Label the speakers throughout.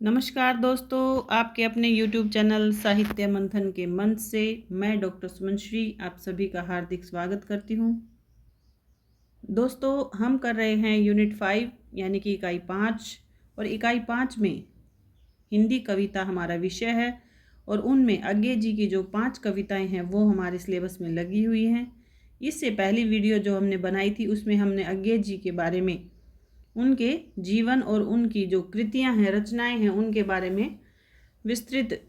Speaker 1: नमस्कार दोस्तों, आपके अपने YouTube चैनल साहित्य मंथन के मंच से मैं डॉक्टर सुमनश्री आप सभी का हार्दिक स्वागत करती हूँ। दोस्तों, हम कर रहे हैं यूनिट 5 यानी कि इकाई 5 और इकाई 5 में हिंदी कविता हमारा विषय है और उनमें अज्ञे जी की जो 5 कविताएं हैं वो हमारे सिलेबस में लगी हुई हैं। इससे पहली वीडियो जो हमने बनाई थी उसमें हमने अज्ञे जी के बारे में, उनके जीवन और उनकी जो कृतियां हैं, रचनाएं हैं, उनके बारे में विस्तृत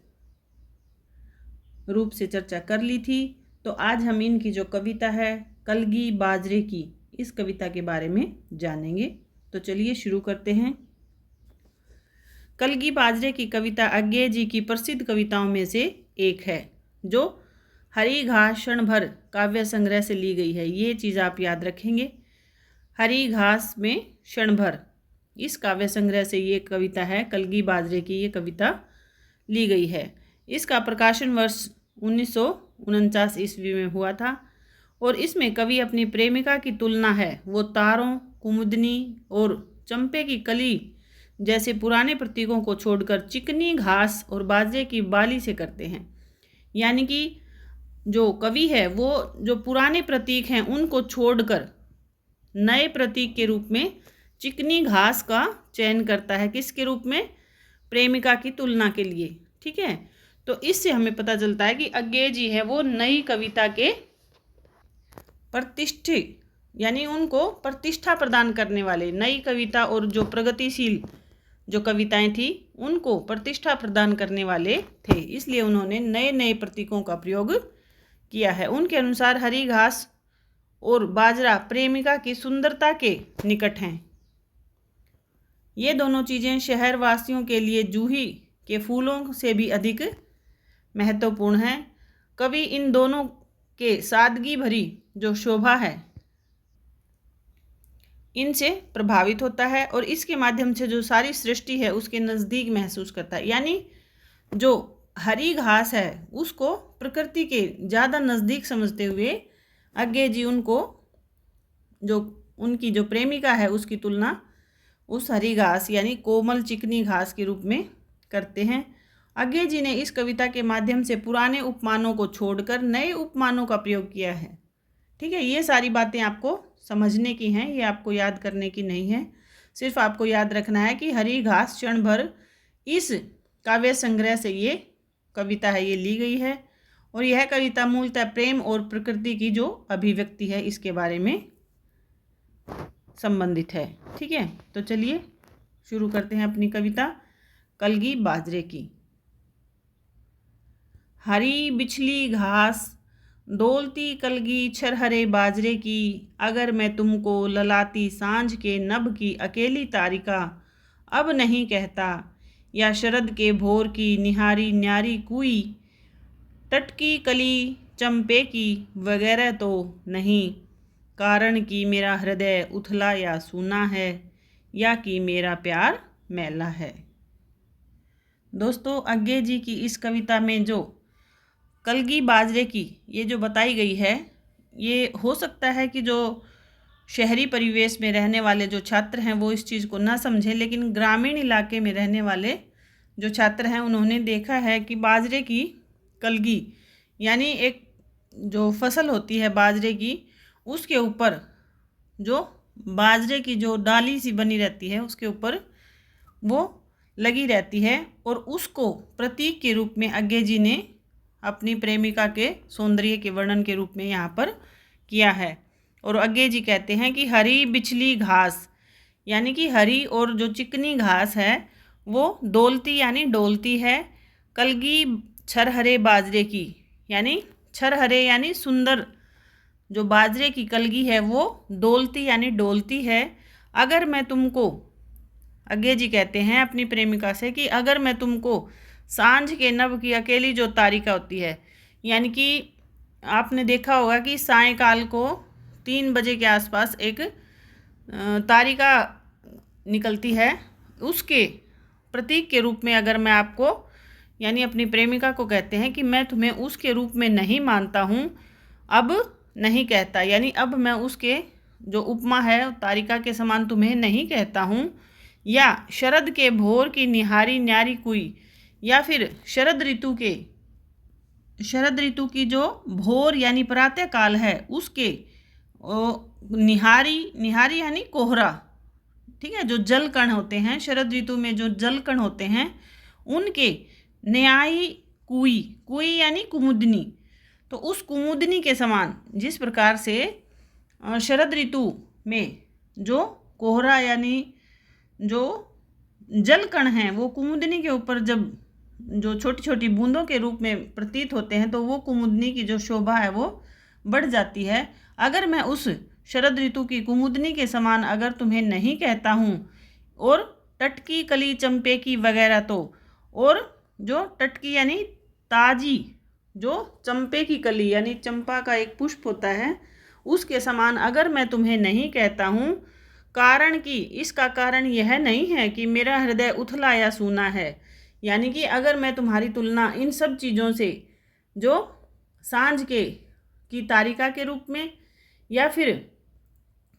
Speaker 1: रूप से चर्चा कर ली थी। तो आज हम इनकी जो कविता है कलगी बाजरे की, इस कविता के बारे में जानेंगे। तो चलिए शुरू करते हैं। कलगी बाजरे की कविता अज्ञे जी की प्रसिद्ध कविताओं में से एक है, जो हरी घास क्षण भर काव्य संग्रह से ली गई है। ये चीज़ आप याद रखेंगे, हरी घास में क्षण भर, इस काव्य संग्रह से ये कविता है, कलगी बाजरे की ये कविता ली गई है। इसका प्रकाशन वर्ष 1949 ईस्वी में हुआ था और इसमें कवि अपनी प्रेमिका की तुलना है वो तारों, कुमुदनी और चंपे की कली जैसे पुराने प्रतीकों को छोड़कर चिकनी घास और बाजरे की बाली से करते हैं। यानी कि जो कवि है वो जो पुराने प्रतीक हैं उनको छोड़कर नए प्रतीक के रूप में चिकनी घास का चयन करता है। किसके रूप में? प्रेमिका की तुलना के लिए। ठीक है, तो इससे हमें पता चलता है कि अज्ञे जी है वो नई कविता के प्रतिष्ठित, यानी उनको प्रतिष्ठा प्रदान करने वाले, नई कविता और जो प्रगतिशील जो कविताएं थी उनको प्रतिष्ठा प्रदान करने वाले थे, इसलिए उन्होंने नए नए प्रतीकों का प्रयोग किया है। उनके अनुसार हरी घास और बाजरा प्रेमिका की सुंदरता के निकट हैं। ये दोनों चीज़ें शहर वासियों के लिए जूही के फूलों से भी अधिक महत्वपूर्ण हैं। कवि इन दोनों के सादगी भरी जो शोभा है इनसे प्रभावित होता है और इसके माध्यम से जो सारी सृष्टि है उसके नज़दीक महसूस करता है। यानी जो हरी घास है उसको प्रकृति के ज़्यादा नज़दीक समझते हुए अज्ञे जी उनको, जो उनकी जो प्रेमिका है उसकी तुलना उस हरी घास यानी कोमल चिकनी घास के रूप में करते हैं। अज्ञे जी ने इस कविता के माध्यम से पुराने उपमानों को छोड़कर नए उपमानों का प्रयोग किया है। ठीक है, ये सारी बातें आपको समझने की हैं, ये आपको याद करने की नहीं है। सिर्फ आपको याद रखना है कि हरी घास क्षण भर इस काव्य संग्रह से ये कविता है ये ली गई है और यह कविता मूलतः प्रेम और प्रकृति की जो अभिव्यक्ति है इसके बारे में संबंधित है। ठीक है, तो चलिए शुरू करते हैं अपनी कविता कलगी बाजरे की। हरी बिछली घास डोलती कलगी छरहरे बाजरे की, अगर मैं तुमको ललाती सांझ के नभ की अकेली तारिका अब नहीं कहता, या शरद के भोर की निहारी न्यारी कुई, टटकी कली चंपे की वगैरह तो नहीं, कारण कि मेरा हृदय उथला या सूना है, या कि मेरा प्यार मैला है। दोस्तों, अज्ञे जी की इस कविता में जो कलगी बाजरे की ये जो बताई गई है, ये हो सकता है कि जो शहरी परिवेश में रहने वाले जो छात्र हैं वो इस चीज़ को ना समझें, लेकिन ग्रामीण इलाके में रहने वाले जो छात्र हैं उन्होंने देखा है कि बाजरे की कलगी यानी एक जो फसल होती है बाजरे की, उसके ऊपर जो बाजरे की जो डाली सी बनी रहती है उसके ऊपर वो लगी रहती है और उसको प्रतीक के रूप में अज्ञे जी ने अपनी प्रेमिका के सौंदर्य के वर्णन के रूप में यहाँ पर किया है। और अज्ञे जी कहते हैं कि हरी बिछली घास यानी कि हरी और जो चिकनी घास है वो डोलती यानी डोलती है, कलगी छरहरे बाजरे की यानी छरहरे यानी सुंदर जो बाजरे की कलगी है वो डोलती यानी डोलती है। अगर मैं तुमको, अज्ञे जी कहते हैं अपनी प्रेमिका से कि अगर मैं तुमको सांझ के नभ की अकेली जो तारिका होती है, यानी कि आपने देखा होगा कि सायंकाल को 3 बजे के आसपास एक तारिका निकलती है, उसके प्रतीक के रूप में अगर मैं आपको यानी अपनी प्रेमिका को कहते हैं कि मैं तुम्हें उसके रूप में नहीं मानता हूँ, अब नहीं कहता, यानी अब मैं उसके जो उपमा है तारिका के समान तुम्हें नहीं कहता हूँ, या शरद के भोर की निहारी न्यारी कोई, या फिर शरद ऋतु की जो भोर यानी प्रातः काल है उसके निहारी यानी कोहरा, ठीक है, जो जल कण होते हैं शरद ऋतु में, जो जल कण होते हैं उनके न्यायी कुई यानी कुमुदनी, तो उस कुमुदनी के समान जिस प्रकार से शरद ऋतु में जो कोहरा यानी जो जल कण हैं वो कुमुदनी के ऊपर जब जो छोटी छोटी बूंदों के रूप में प्रतीत होते हैं तो वो कुमुदनी की जो शोभा है वो बढ़ जाती है। अगर मैं उस शरद ऋतु की कुमुदनी के समान अगर तुम्हें नहीं कहता हूँ, और टटकी कली चंपे की वगैरह, तो और जो टटकी यानी ताजी जो चंपे की कली यानी चंपा का एक पुष्प होता है उसके समान अगर मैं तुम्हें नहीं कहता हूँ, कारण कि इसका कारण यह नहीं है कि मेरा हृदय उथला या सूना है, यानी कि अगर मैं तुम्हारी तुलना इन सब चीज़ों से जो सांझ की तारिका के रूप में या फिर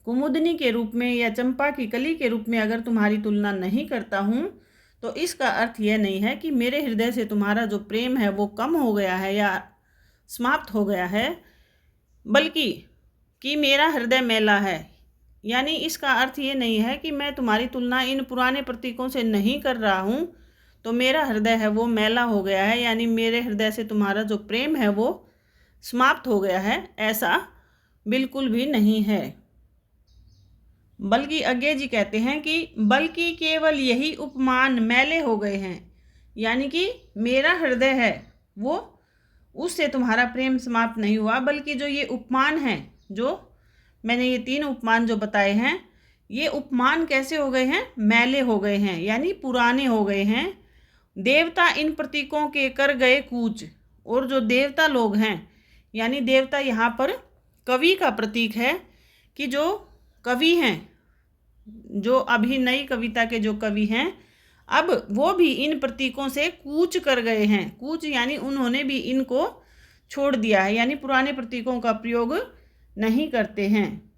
Speaker 1: कुमुदनी के रूप में या चंपा की कली के रूप में अगर तुम्हारी तुलना नहीं करता हूँ, तो इसका अर्थ यह नहीं है कि मेरे हृदय से तुम्हारा जो प्रेम है वो कम हो गया है या समाप्त हो गया है, बल्कि कि मेरा हृदय मैला है। यानी इसका अर्थ ये नहीं है कि मैं तुम्हारी तुलना इन पुराने प्रतीकों से नहीं कर रहा हूँ तो मेरा हृदय है वो मैला हो गया है, यानी मेरे हृदय से तुम्हारा जो प्रेम है वो समाप्त हो गया है, ऐसा बिल्कुल भी नहीं है। बल्कि अज्ञे जी कहते हैं कि बल्कि केवल यही उपमान मैले हो गए हैं, यानी कि मेरा हृदय है वो उससे तुम्हारा प्रेम समाप्त नहीं हुआ, बल्कि जो ये उपमान है, जो मैंने ये 3 उपमान जो बताए हैं, ये उपमान कैसे हो गए हैं, मैले हो गए हैं यानी पुराने हो गए हैं। देवता इन प्रतीकों के कर गए कूच, और जो देवता लोग हैं, यानी देवता यहाँ पर कवि का प्रतीक है कि जो कवि हैं, जो अभी नई कविता के जो कवि हैं, अब वो भी इन प्रतीकों से कूच कर गए हैं। कूच यानी उन्होंने भी इनको छोड़ दिया है, यानी पुराने प्रतीकों का प्रयोग नहीं करते हैं।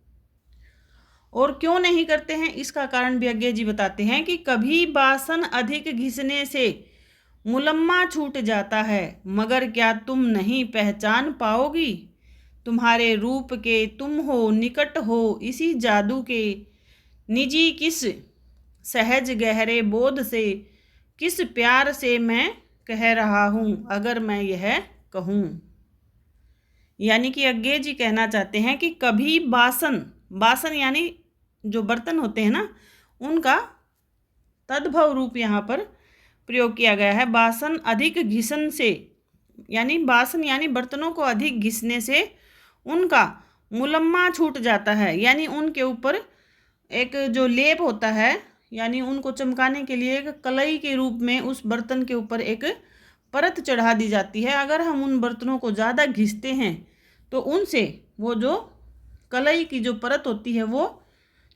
Speaker 1: और क्यों नहीं करते हैं इसका कारण भी अज्ञे जी बताते हैं कि कभी बासन अधिक घिसने से मुलम्मा छूट जाता है, मगर क्या तुम नहीं पहचान पाओगी, तुम्हारे रूप के तुम हो निकट हो इसी जादू के, निजी किस सहज गहरे बोध से, किस प्यार से मैं कह रहा हूँ अगर मैं यह कहूँ। यानी कि अज्ञे जी कहना चाहते हैं कि कभी बासन यानी जो बर्तन होते हैं ना, उनका तद्भव रूप यहाँ पर प्रयोग किया गया है। बासन अधिक घिसन से, यानी बासन यानी बर्तनों को अधिक घिसने से उनका मुलम्मा छूट जाता है, यानी उनके ऊपर एक जो लेप होता है, यानी उनको चमकाने के लिए एक कलई के रूप में उस बर्तन के ऊपर एक परत चढ़ा दी जाती है। अगर हम उन बर्तनों को ज़्यादा घिसते हैं तो उनसे वो जो कलई की जो परत होती है वो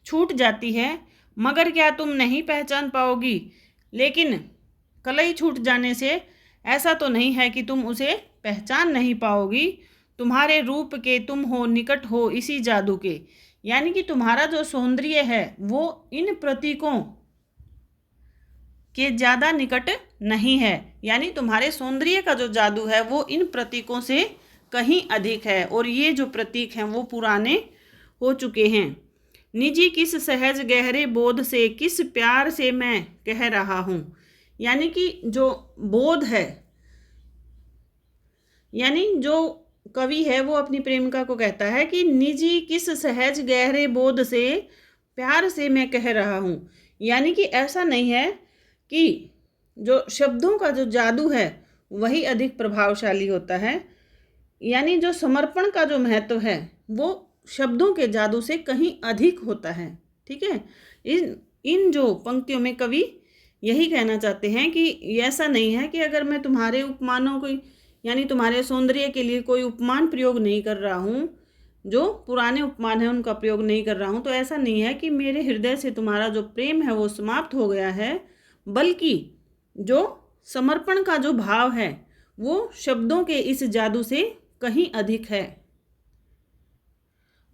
Speaker 1: छूट जाती है, मगर क्या तुम नहीं पहचान पाओगी, लेकिन कलई छूट जाने से ऐसा तो नहीं है कि तुम उसे पहचान नहीं पाओगी। तुम्हारे रूप के तुम हो निकट हो इसी जादू के, यानी कि तुम्हारा जो सौंदर्य है वो इन प्रतीकों के ज़्यादा निकट नहीं है, यानी तुम्हारे सौंदर्य का जो जादू है वो इन प्रतीकों से कहीं अधिक है, और ये जो प्रतीक हैं वो पुराने हो चुके हैं। निजी किस सहज गहरे बोध से, किस प्यार से मैं कह रहा हूँ, यानी कि जो बोध है, यानी जो कवि है वो अपनी प्रेमिका को कहता है कि निजी किस सहज गहरे बोध से प्यार से मैं कह रहा हूँ, यानी कि ऐसा नहीं है कि जो शब्दों का जो जादू है वही अधिक प्रभावशाली होता है, यानी जो समर्पण का जो महत्व है वो शब्दों के जादू से कहीं अधिक होता है। ठीक है, इन जो पंक्तियों में कवि यही कहना चाहते हैं कि ऐसा नहीं है कि अगर मैं तुम्हारे उपमानों को यानी तुम्हारे सौंदर्य के लिए कोई उपमान प्रयोग नहीं कर रहा हूँ, जो पुराने उपमान है उनका प्रयोग नहीं कर रहा हूँ, तो ऐसा नहीं है कि मेरे हृदय से तुम्हारा जो प्रेम है वो समाप्त हो गया है, बल्कि जो समर्पण का जो भाव है वो शब्दों के इस जादू से कहीं अधिक है।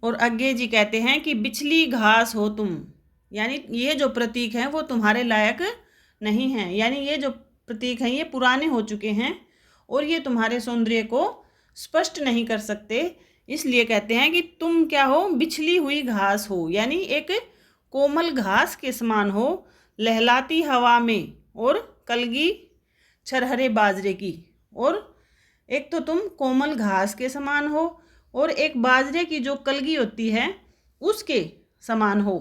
Speaker 1: और अज्ञे जी कहते हैं कि बिछली घास हो तुम, यानी ये जो प्रतीक हैं वो तुम्हारे लायक नहीं हैं, यानी ये जो प्रतीक हैं ये पुराने हो चुके हैं और ये तुम्हारे सौंदर्य को स्पष्ट नहीं कर सकते। इसलिए कहते हैं कि तुम क्या हो, बिछली हुई घास हो, यानी एक कोमल घास के समान हो, लहलाती हवा में, और कलगी छरहरे बाजरे की। और एक तो तुम कोमल घास के समान हो और एक बाजरे की जो कलगी होती है उसके समान हो।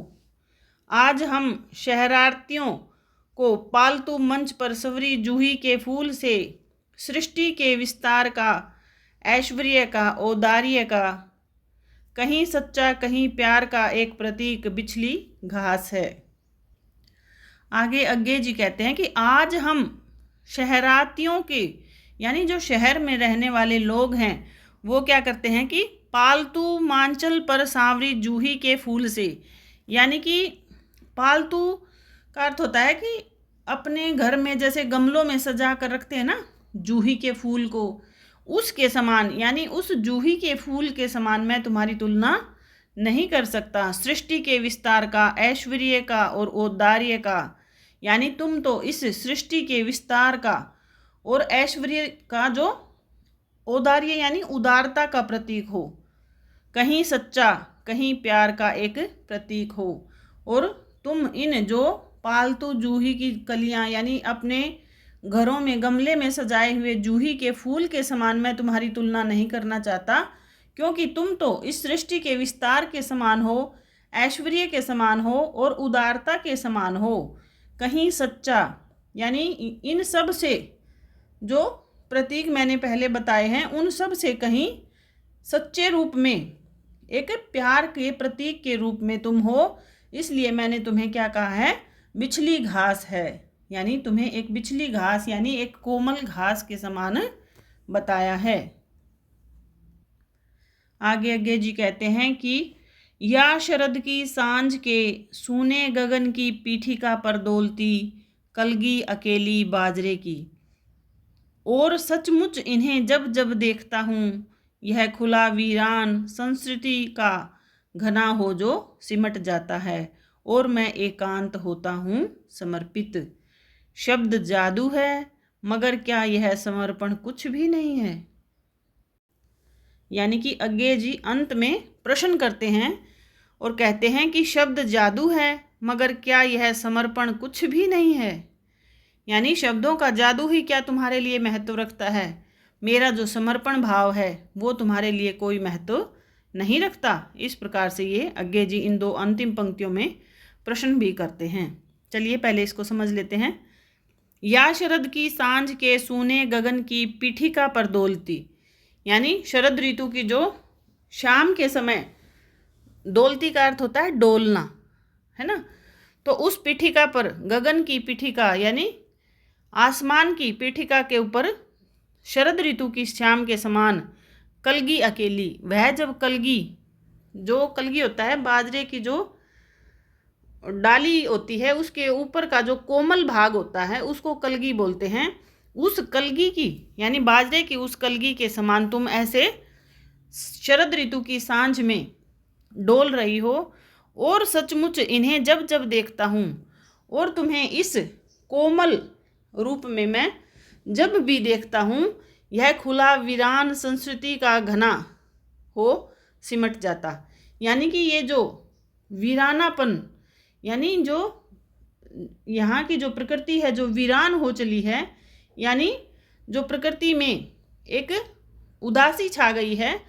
Speaker 1: आज हम शहरार्थियों को पालतू मंच पर सवरी जूही के फूल से सृष्टि के विस्तार का, ऐश्वर्य का, औदार्य का, कहीं सच्चा कहीं प्यार का एक प्रतीक बिछली घास है। आगे अज्ञे जी कहते हैं कि आज हम शहरार्थियों के, यानी जो शहर में रहने वाले लोग हैं वो क्या करते हैं कि पालतू मांचल पर सांवरी जूही के फूल से, यानी कि पालतू का अर्थ होता है कि अपने घर में जैसे गमलों में सजा कर रखते हैं ना जूही के फूल को, उसके समान, यानी उस जूही के फूल के समान मैं तुम्हारी तुलना नहीं कर सकता। सृष्टि के विस्तार का, ऐश्वर्य का और औदार्य का, यानी तुम तो इस सृष्टि के विस्तार का और ऐश्वर्य का, जो औदार्य यानी उदारता का प्रतीक हो, कहीं सच्चा कहीं प्यार का एक प्रतीक हो, और तुम इन जो पालतू जूही की कलियां, यानी अपने घरों में गमले में सजाए हुए जूही के फूल के समान मैं तुम्हारी तुलना नहीं करना चाहता, क्योंकि तुम तो इस सृष्टि के विस्तार के समान हो, ऐश्वर्य के समान हो और उदारता के समान हो। कहीं सच्चा, यानी इन सब से जो प्रतीक मैंने पहले बताए हैं उन सब से कहीं सच्चे रूप में, एक प्यार के प्रतीक के रूप में तुम हो। इसलिए मैंने तुम्हें क्या कहा है, बिछली घास है, यानी तुम्हें एक बिछली घास यानी एक कोमल घास के समान बताया है। आगे जी कहते हैं कि या शरद की सांझ के सूने गगन की पीठिका पर डोलती कलगी अकेली बाजरे की, और सचमुच इन्हें जब जब देखता हूँ यह खुला वीरान संस्कृति का घना हो जो सिमट जाता है, और मैं एकांत होता हूँ समर्पित। शब्द जादू है मगर क्या यह समर्पण कुछ भी नहीं है। यानी कि अज्ञे जी अंत में प्रश्न करते हैं और कहते हैं कि शब्द जादू है मगर क्या यह समर्पण कुछ भी नहीं है। यानी शब्दों का जादू ही क्या तुम्हारे लिए महत्व रखता है, मेरा जो समर्पण भाव है वो तुम्हारे लिए कोई महत्व नहीं रखता। इस प्रकार से ये अज्ञे जी इन दो अंतिम पंक्तियों में प्रश्न भी करते हैं। चलिए पहले इसको समझ लेते हैं। या शरद की सांझ के सूने गगन की पीठिका पर डोलती, यानी शरद ऋतु की जो शाम के समय, डोलती का अर्थ होता है डोलना, है ना, तो उस पीठिका पर, गगन की पीठिका यानी आसमान की पीठिका के ऊपर शरद ऋतु की शाम के समान कलगी अकेली, वह जब कलगी, जो कलगी होता है बाजरे की जो डाली होती है उसके ऊपर का जो कोमल भाग होता है उसको कलगी बोलते हैं, उस कलगी की यानी बाजरे की उस कलगी के समान तुम ऐसे शरद ऋतु की सांझ में डोल रही हो, और सचमुच इन्हें जब जब देखता हूँ और तुम्हें इस कोमल रूप में मैं जब भी देखता हूँ यह खुला वीरान संस्कृति का घना हो सिमट जाता। यानी कि ये जो वीरानापन, यानी जो यहाँ की जो प्रकृति है जो वीरान हो चली है, यानी जो प्रकृति में एक उदासी छा गई है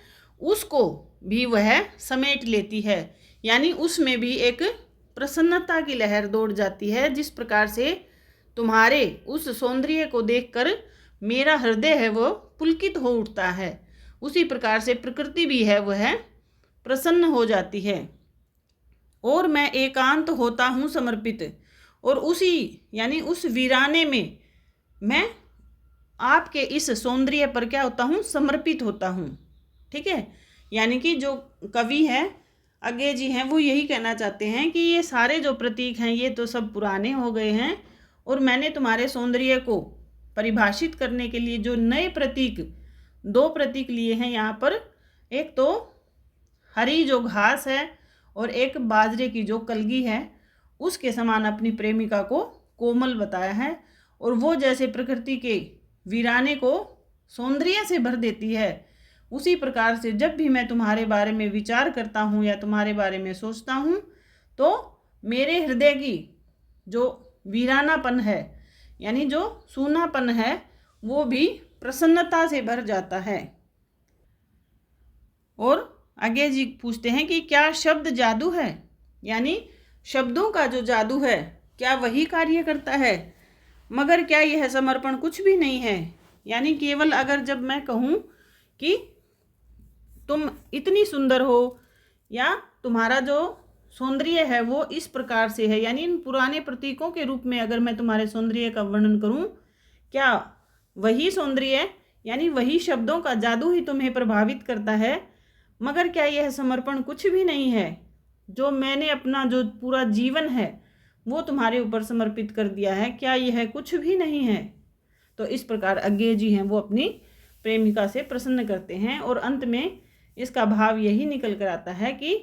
Speaker 1: उसको भी वह समेट लेती है, यानी उसमें भी एक प्रसन्नता की लहर दौड़ जाती है। जिस प्रकार से तुम्हारे उस सौंदर्य को देखकर मेरा हृदय है वो पुलकित हो उठता है, उसी प्रकार से प्रकृति भी है वह प्रसन्न हो जाती है, और मैं एकांत होता हूँ समर्पित, और उसी यानी उस वीराने में मैं आपके इस सौंदर्य पर क्या होता हूँ, समर्पित होता हूँ। ठीक है, यानी कि जो कवि हैं अज्ञे जी हैं वो यही कहना चाहते हैं कि ये सारे जो प्रतीक हैं ये तो सब पुराने हो गए हैं, और मैंने तुम्हारे सौंदर्य को परिभाषित करने के लिए जो नए प्रतीक, दो प्रतीक लिए हैं यहाँ पर, एक तो हरी जो घास है और एक बाजरे की जो कलगी है, उसके समान अपनी प्रेमिका को कोमल बताया है, और वो जैसे प्रकृति के वीराने को सौंदर्य से भर देती है, उसी प्रकार से जब भी मैं तुम्हारे बारे में विचार करता हूँ या तुम्हारे बारे में सोचता हूँ तो मेरे हृदय की जो वीरानापन है, यानी जो सूनापन है, वो भी प्रसन्नता से भर जाता है। और आगे जी पूछते हैं कि क्या शब्द जादू है, यानी शब्दों का जो जादू है क्या वही कार्य करता है, मगर क्या यह समर्पण कुछ भी नहीं है। यानी केवल अगर जब मैं कहूँ कि तुम इतनी सुंदर हो या तुम्हारा जो सौंदर्य है वो इस प्रकार से है, यानी इन पुराने प्रतीकों के रूप में अगर मैं तुम्हारे सौंदर्य का वर्णन करूं, क्या वही सौंदर्य यानी वही शब्दों का जादू ही तुम्हें प्रभावित करता है, मगर क्या यह समर्पण कुछ भी नहीं है। जो मैंने अपना जो पूरा जीवन है वो तुम्हारे ऊपर समर्पित कर दिया है, क्या यह कुछ भी नहीं है। तो इस प्रकार अज्ञेय जी हैं वो अपनी प्रेमिका से प्रसन्न करते हैं, और अंत में इसका भाव यही निकल कर आता है कि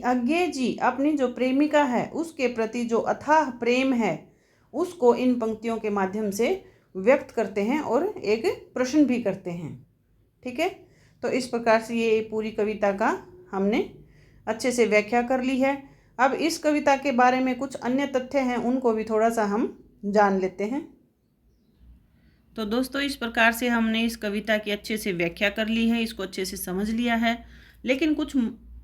Speaker 1: अज्ञेय जी अपनी जो प्रेमिका है उसके प्रति जो अथाह प्रेम है उसको इन पंक्तियों के माध्यम से व्यक्त करते हैं और एक प्रश्न भी करते हैं। ठीक है, तो इस प्रकार से ये पूरी कविता का हमने अच्छे से व्याख्या कर ली है। अब इस कविता के बारे में कुछ अन्य तथ्य हैं, उनको भी थोड़ा सा हम जान लेते हैं। तो दोस्तों, इस प्रकार से हमने इस कविता की अच्छे से व्याख्या कर ली है, इसको अच्छे से समझ लिया है, लेकिन कुछ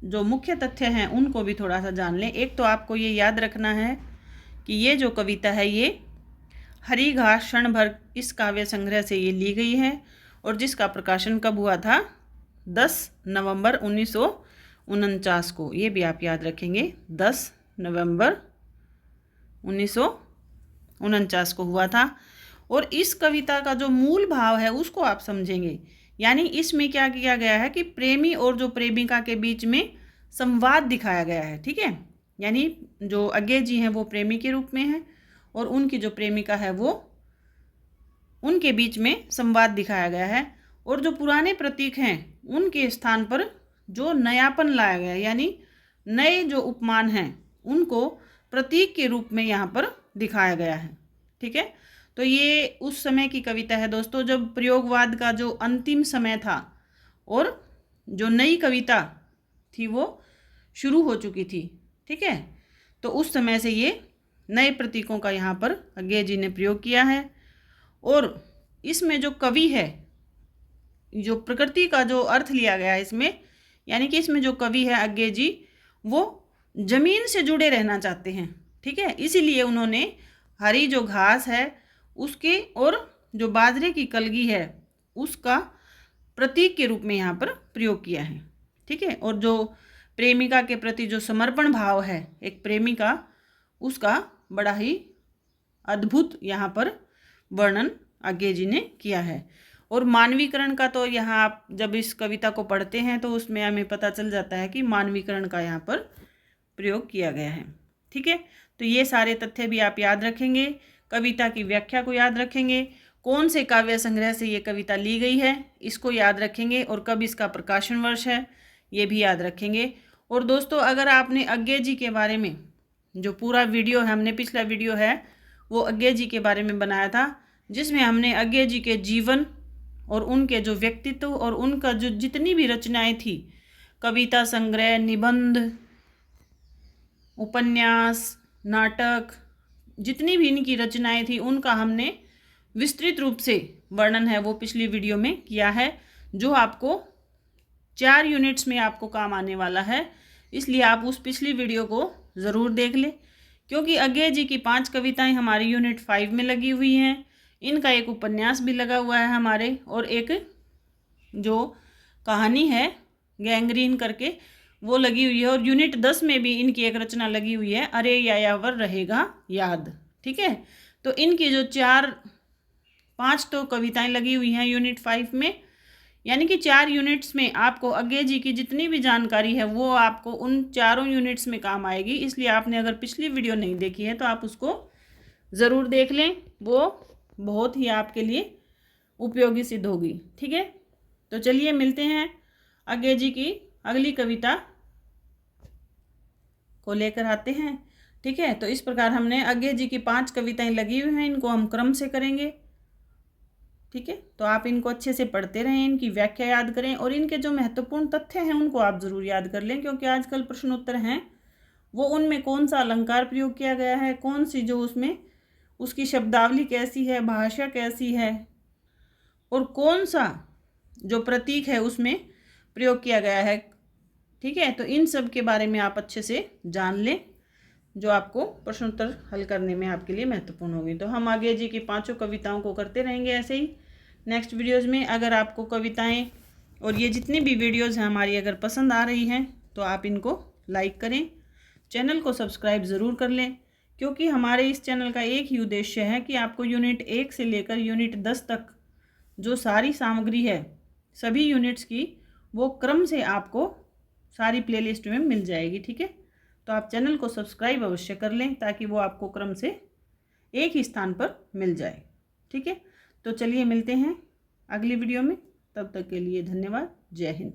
Speaker 1: जो मुख्य तथ्य हैं उनको भी थोड़ा सा जान लें। एक तो आपको ये याद रखना है कि ये जो कविता है ये हरी घास क्षण भर इस काव्य संग्रह से ये ली गई है, और जिसका प्रकाशन कब हुआ था, 10 नवंबर 1949 को। ये भी आप याद रखेंगे, 10 नवंबर 1949 को हुआ था। और इस कविता का जो मूल भाव है उसको आप समझेंगे, यानी इसमें क्या किया गया है कि प्रेमी और जो प्रेमिका के बीच में संवाद दिखाया गया है। ठीक है, यानी जो अज्ञेय जी हैं वो प्रेमी के रूप में हैं और उनकी जो प्रेमिका है वो उनके बीच में संवाद दिखाया गया है, और जो पुराने प्रतीक हैं उनके स्थान पर जो नयापन लाया गया है, यानी नए जो उपमान हैं उनको प्रतीक के रूप में यहाँ पर दिखाया गया है। ठीक है, तो ये उस समय की कविता है दोस्तों जब प्रयोगवाद का जो अंतिम समय था और जो नई कविता थी वो शुरू हो चुकी थी। ठीक है, तो उस समय से ये नए प्रतीकों का यहाँ पर अज्ञेय जी ने प्रयोग किया है। और इसमें जो कवि है, जो प्रकृति का जो अर्थ लिया गया है इसमें, यानी कि इसमें जो कवि है अज्ञेय जी वो जमीन से जुड़े रहना चाहते हैं। ठीक है, इसीलिए उन्होंने हरी जो घास है उसके और जो बाजरे की कलगी है उसका प्रतीक के रूप में यहाँ पर प्रयोग किया है। ठीक है, और जो प्रेमिका के प्रति जो समर्पण भाव है एक प्रेमिका, उसका बड़ा ही अद्भुत यहाँ पर वर्णन अज्ञेय जी ने किया है। और मानवीकरण का तो यहाँ आप जब इस कविता को पढ़ते हैं तो उसमें हमें पता चल जाता है कि मानवीकरण का यहाँ पर प्रयोग किया गया है। ठीक है, तो ये सारे तथ्य भी आप याद रखेंगे, कविता की व्याख्या को याद रखेंगे, कौन से काव्य संग्रह से ये कविता ली गई है इसको याद रखेंगे, और कब इसका प्रकाशन वर्ष है ये भी याद रखेंगे। और दोस्तों, अगर आपने अज्ञेय जी के बारे में जो पूरा वीडियो है, हमने पिछला वीडियो है वो अज्ञेय जी के बारे में बनाया था, जिसमें हमने अज्ञेय जी के जीवन और उनके जो व्यक्तित्व और उनका जो जितनी भी रचनाएं थी, कविता संग्रह, निबंध, उपन्यास, नाटक, जितनी भी इनकी रचनाएं थी उनका हमने विस्तृत रूप से वर्णन है वो पिछली वीडियो में किया है, जो आपको 4 यूनिट्स में आपको काम आने वाला है। इसलिए आप उस पिछली वीडियो को ज़रूर देख लें, क्योंकि अज्ञेय जी की 5 कविताएं हमारी यूनिट 5 में लगी हुई हैं, इनका एक उपन्यास भी लगा हुआ है हमारे, और एक जो कहानी है गैंग्रीन करके वो लगी हुई है, और यूनिट 10 में भी इनकी एक रचना लगी हुई है, अरे यायावर रहेगा याद। ठीक है, तो इनकी जो 5 तो कविताएं लगी हुई हैं यूनिट 5 में, यानी कि 4 यूनिट्स में आपको अज्ञेय जी की जितनी भी जानकारी है वो आपको उन 4 यूनिट्स में काम आएगी। इसलिए आपने अगर पिछली वीडियो नहीं देखी है तो आप उसको ज़रूर देख लें, वो बहुत ही आपके लिए उपयोगी सिद्ध होगी। ठीक है, तो चलिए मिलते हैं अज्ञेय जी की अगली कविता को लेकर आते हैं। ठीक है, तो इस प्रकार हमने अज्ञे जी की 5 कविताएं लगी हुई हैं, इनको हम क्रम से करेंगे। ठीक है, तो आप इनको अच्छे से पढ़ते रहें, इनकी व्याख्या याद करें और इनके जो महत्वपूर्ण तथ्य हैं उनको आप ज़रूर याद कर लें, क्योंकि आजकल प्रश्नोत्तर हैं वो उनमें कौन सा अलंकार प्रयोग किया गया है, कौन सी जो उसमें उसकी शब्दावली कैसी है, भाषा कैसी है और कौन सा जो प्रतीक है उसमें प्रयोग किया गया है। ठीक है, तो इन सब के बारे में आप अच्छे से जान लें, जो आपको प्रश्नोत्तर हल करने में आपके लिए महत्वपूर्ण होगी। तो हम आगे जी की 5 कविताओं को करते रहेंगे ऐसे ही नेक्स्ट वीडियोज़ में। अगर आपको कविताएं और ये जितनी भी वीडियोज़ हैं हमारी अगर पसंद आ रही हैं तो आप इनको लाइक करें, चैनल को सब्सक्राइब ज़रूर कर लें, क्योंकि हमारे इस चैनल का एक ही उद्देश्य है कि आपको यूनिट 1 से लेकर यूनिट 10 तक जो सारी सामग्री है सभी यूनिट्स की वो क्रम से आपको सारी प्लेलिस्ट में मिल जाएगी। ठीक है, तो आप चैनल को सब्सक्राइब अवश्य कर लें ताकि वो आपको क्रम से एक ही स्थान पर मिल जाए। ठीक है, तो चलिए मिलते हैं अगली वीडियो में, तब तक के लिए धन्यवाद। जय हिंद।